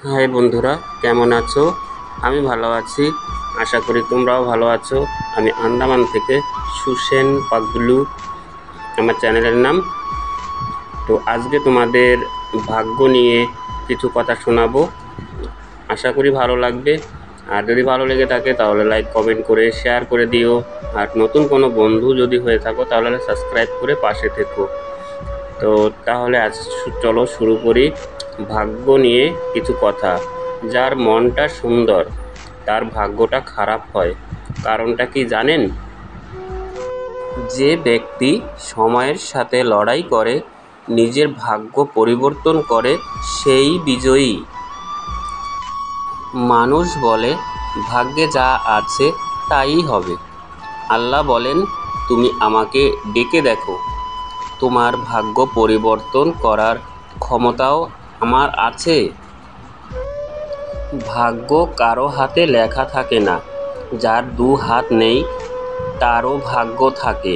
High বন্ধুরা, কেমন আছো? আমি ভালো আছি, আশা করি তোমরাও ভালো আছো। আমি আন্দামান থেকে সুসেন পাগলু, আমার চ্যানেলের নাম। তো আজকে তোমাদের ভাগ্য নিয়ে কিছু কথা শোনাবো, আশা করি ভালো লাগবে। আর যদি ভালো লেগে থাকে তাহলে লাইক কমেন্ট করে শেয়ার করে দিও। আর নতুন কোনো বন্ধু যদি হয়ে থাকো তাহলে সাবস্ক্রাইব করে পাশে থেকো। তো তাহলে আজ চলো শুরু করি। ভাগ্য নিয়ে কিছু কথা। যার মনটা সুন্দর তার ভাগ্যটা খারাপ হয়, কারণটা কি জানেন? যে ব্যক্তি সময়ের সাথে লড়াই করে, নিজের ভাগ্য পরিবর্তন করে, সেই বিজয়ী। মানুষ বলে ভাগ্যে যা আছে তাই হবে। আল্লাহ বলেন, তুমি আমাকে ডেকে দেখো, তোমার ভাগ্য পরিবর্তন করার ক্ষমতাও আমার আছে। ভাগ্য কারো হাতে লেখা থাকে না, যার দু হাত নেই তারও ভাগ্য থাকে।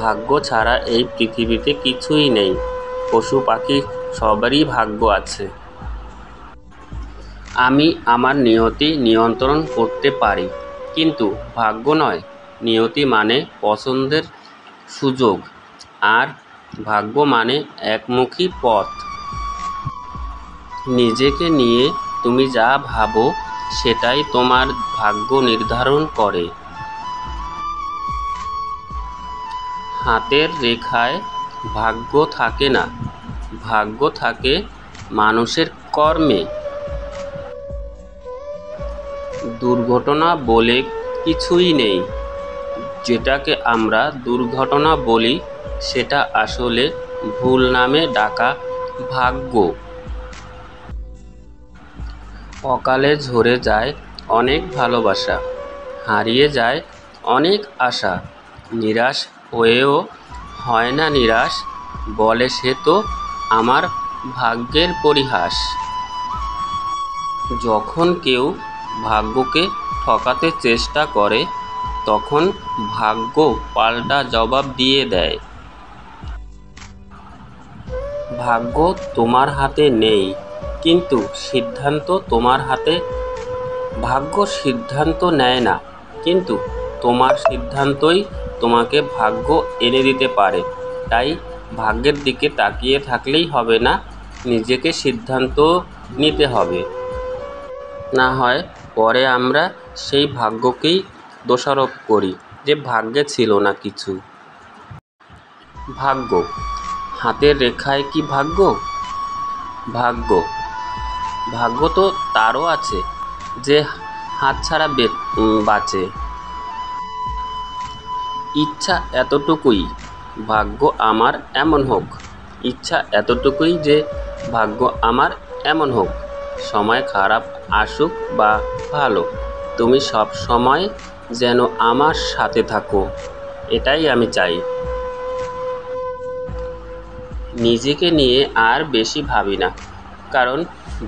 ভাগ্য ছাড়া এই পৃথিবীতে কিছুই নেই। পশু পাখি সবারই ভাগ্য আছে। আমি আমার নিয়তি নিয়ন্ত্রণ করতে পারি, কিন্তু ভাগ্য নয়। নিয়তি মানে পছন্দের সুযোগ, আর ভাগ্য মানে একমুখী পথ। নিজেকে নিয়ে তুমি যা ভাবো সেটাই তোমার ভাগ্য নির্ধারণ করে। হাতের রেখায় ভাগ্য থাকে না, ভাগ্য থাকে মানুষের কর্মে। দুর্ঘটনা বলে কিছুই নেই। যেটাকে আমরা দুর্ঘটনা বলি সেটা আসলে ভুল নামে ডাকা ভাগ্য। অকালে ঝরে যায় অনেক ভালোবাসা, হারিয়ে যায় অনেক আশা। নিরাশ হয়েও হয় না নিরাশ, বলে সে তো আমার ভাগ্যের পরিহাস। যখন কেউ ভাগ্যকে ঠকাতে চেষ্টা করে, তখন ভাগ্য পাল্টা জবাব দিয়ে দেয়। ভাগ্য তোমার হাতে নেই, কিন্তু সিদ্ধান্ত তোমার হাতে। ভাগ্য সিদ্ধান্ত নেয় না, কিন্তু তোমার সিদ্ধান্তই তোমাকে ভাগ্য এনে দিতে পারে। তাই ভাগ্যের দিকে তাকিয়ে থাকলেই হবে না, নিজেকে সিদ্ধান্ত নিতে হবে। না হয় পরে আমরা সেই ভাগ্যকেই দোষারোপ করি যে ভাগ্যে ছিল না কিছু। ভাগ্য হাতের রেখায় কি ভাগ্য? ভাগ্য ভাগ্য তো তারও আছে যে হাতছাড়া বাঁচে। ইচ্ছা এতটুকুই, ভাগ্য আমার এমন হোক। ইচ্ছা এতটুকুই যে ভাগ্য আমার এমন হোক। সময় খারাপ আসুক বা ভালো, তুমি সব সময় যেন আমার সাথে থাকো, এটাই আমি চাই। নিজেকে নিয়ে আর বেশি ভাবি না, কারণ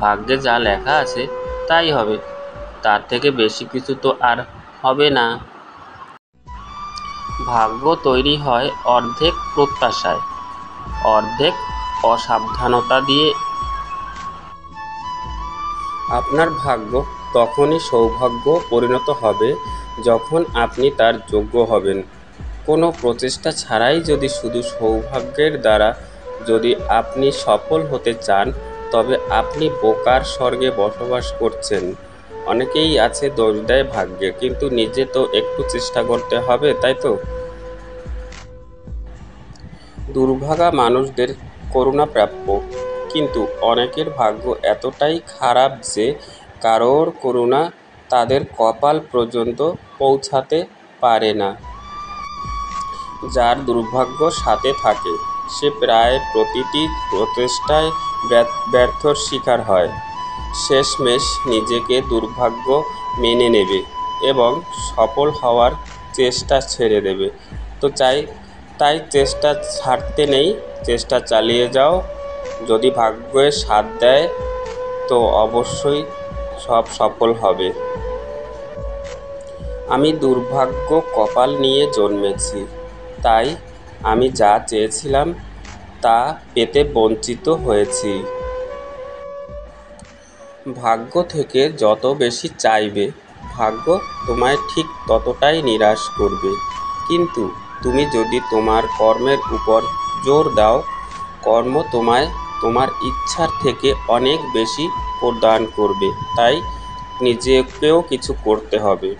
ভাগ্যে যা লেখা আছে তাই হবে। তার থেকে বেশি কিছু তো আর হবে না। ভাগ্য তৈরি হয় অর্ধেক প্রত্যাশায়, অর্ধেক অসাবধানতা দিয়ে। আপনার ভাগ্য তখনই সৌভাগ্য পরিণত হবে যখন আপনি তার যোগ্য হবেন। কোনো প্রচেষ্টা ছাড়াই যদি শুধু সৌভাগ্যের দ্বারা যদি আপনি সফল হতে চান, তবে আপনি বোকার স্বর্গে বসবাস করছেন। অনেকেই আছে দোষ দেয় ভাগ্যে, কিন্তু নিজে তো একটু চেষ্টা করতে হবে, তাই তো? দুর্ভাগা মানুষদের করুণা প্রাপ্য, কিন্তু অনেকের ভাগ্য এতটাই খারাপ যে কারোর করুণা তাদের কপাল পর্যন্ত পৌঁছাতে পারে না। যার দুর্ভাগ্য সাথে থাকে সে প্রায় প্রতিটি প্রচেষ্টায় ব্যর্থর শিকার হয়। শেষমেশ নিজেকে দুর্ভাগ্য মেনে নেবে এবং সফল হওয়ার চেষ্টা ছেড়ে দেবে। তো তাই চেষ্টা ছাড়তে নেই, চেষ্টা চালিয়ে যাও। যদি ভাগ্যের সাথ দেয় তো অবশ্যই সব সফল হবে। আমি দুর্ভাগ্য কপাল নিয়ে জন্মেছি, তাই আমি যা চেয়েছিলাম তা পেতে বঞ্চিত হয়েছি। ভাগ্য থেকে যত বেশি চাইবে, ভাগ্য তোমায় ঠিক ততটাই নিরাশ করবে। কিন্তু তুমি যদি তোমার কর্মের উপর জোর দাও, কর্ম তোমায় তোমার ইচ্ছার থেকে অনেক বেশি প্রদান করবে। তাই নিজেকেও কিছু করতে হবে।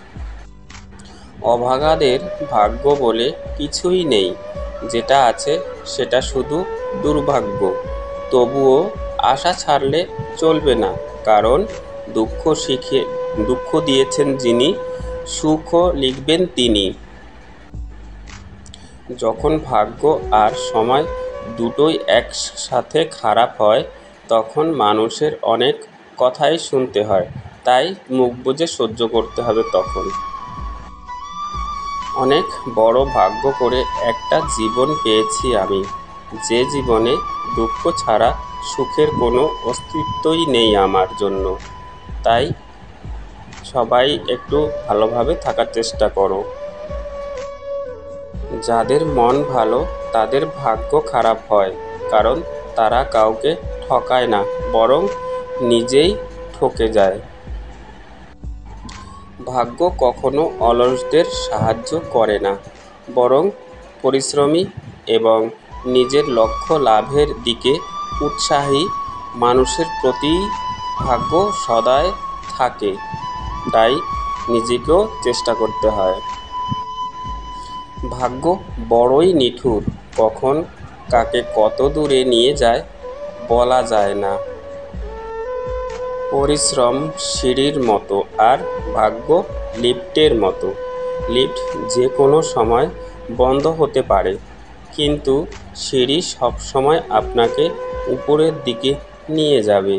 অভাগাদের ভাগ্য বলে কিছুই নেই, যেটা আছে সেটা শুধু দুর্ভাগ্য। তবুও আশা ছাড়লে চলবে না, কারণ দুঃখ দিয়েছেন যিনি, সুখও লিখবেন তিনি। যখন ভাগ্য আর সময় দুটোই একসাথে খারাপ হয়, তখন মানুষের অনেক কথাই শুনতে হয়, তাই মুখ বুজে সহ্য করতে হবে। তখন অনেক বড় ভাগ্য করে একটা জীবন পেয়েছি আমি, যে জীবনে দুঃখ ছাড়া সুখের কোনো অস্তিত্বই নেই আমার জন্য। তাই সবাই একটু ভালোভাবে থাকার চেষ্টা করো। যাদের মন ভালো তাদের ভাগ্য খারাপ হয়, কারণ তারা কাউকে ঠকায় না, বরং নিজেই ঠকে যায়। ভাগ্য কখনো অলসদের সাহায্য করে না, বরং পরিশ্রমী এবং নিজের লক্ষ্য লাভের দিকে উৎসাহী মানুষের প্রতি ভাগ্য সদয় থাকে। তাই নিজেকেও চেষ্টা করতে হয়। ভাগ্য বড়ই নিঠুর, কখন কাকে কত দূরে নিয়ে যায় বলা যায় না। পরিশ্রম সিঁড়ির মতো আর ভাগ্য লিফটের মতো। লিফট যে কোনো সময় বন্ধ হতে পারে, কিন্তু সিঁড়ি সবসময় আপনাকে উপরের দিকে নিয়ে যাবে।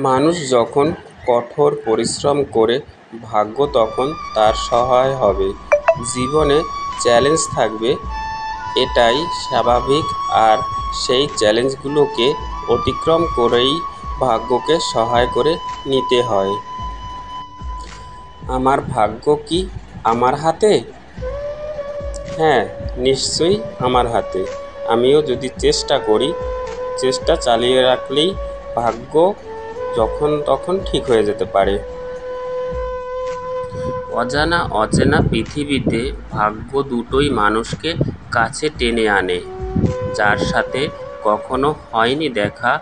মানুষ যখন কঠোর পরিশ্রম করে, ভাগ্য তখন তার সহায় হবে। জীবনে চ্যালেঞ্জ থাকবে, এটাই স্বাভাবিক, আর সেই চ্যালেঞ্জগুলোকে অতিক্রম করেই ভাগ্যকে সহায় করে নিতে হয়। আমার ভাগ্য কি আমার হাতে? হ্যাঁ, নিশ্চয়ই আমার হাতে। আমিও যদি চেষ্টা করি, চেষ্টা চালিয়ে রাখলেই ভাগ্য যখন তখন ঠিক হয়ে যেতে পারে। অজানা অচেনা পৃথিবীতে ভাগ্য দুটোই মানুষকে কাছে টেনে আনে। যার সাথে কখনো হয়নি দেখা,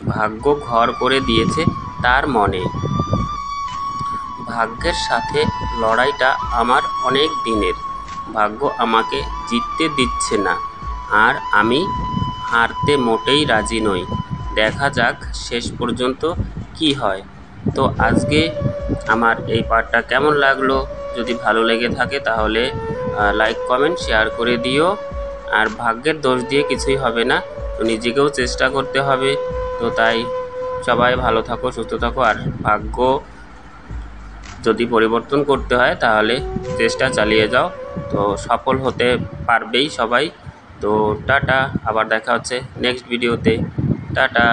ভাগ্য ঘর করে দিয়েছে তার মনে। ভাগ্যের সাথে লড়াইটা আমার অনেক দিনের। ভাগ্য আমাকে জিততে দিচ্ছে না, আর আমি হারতে মোটেই রাজি নই। দেখা যাক শেষ পর্যন্ত কি হয়। তো আজকে আমার এই পার্টটা কেমন লাগলো? যদি ভালো লেগে থাকে তাহলে লাইক কমেন্ট শেয়ার করে দিও। আর ভাগ্যের দোষ দিয়ে কিছুই হবে না, তো নিজেকেও চেষ্টা করতে হবে। তো তাই সবাই ভালো থাকো, সুস্থ থাকো। আর ভাগ্য যদি পরিবর্তন করতে হয় তাহলে চেষ্টা চালিয়ে যাও, তো সফল হতে পারবেই সবাই। তো টাটা, আবার দেখা হচ্ছে নেক্সট ভিডিওতে। টাটা।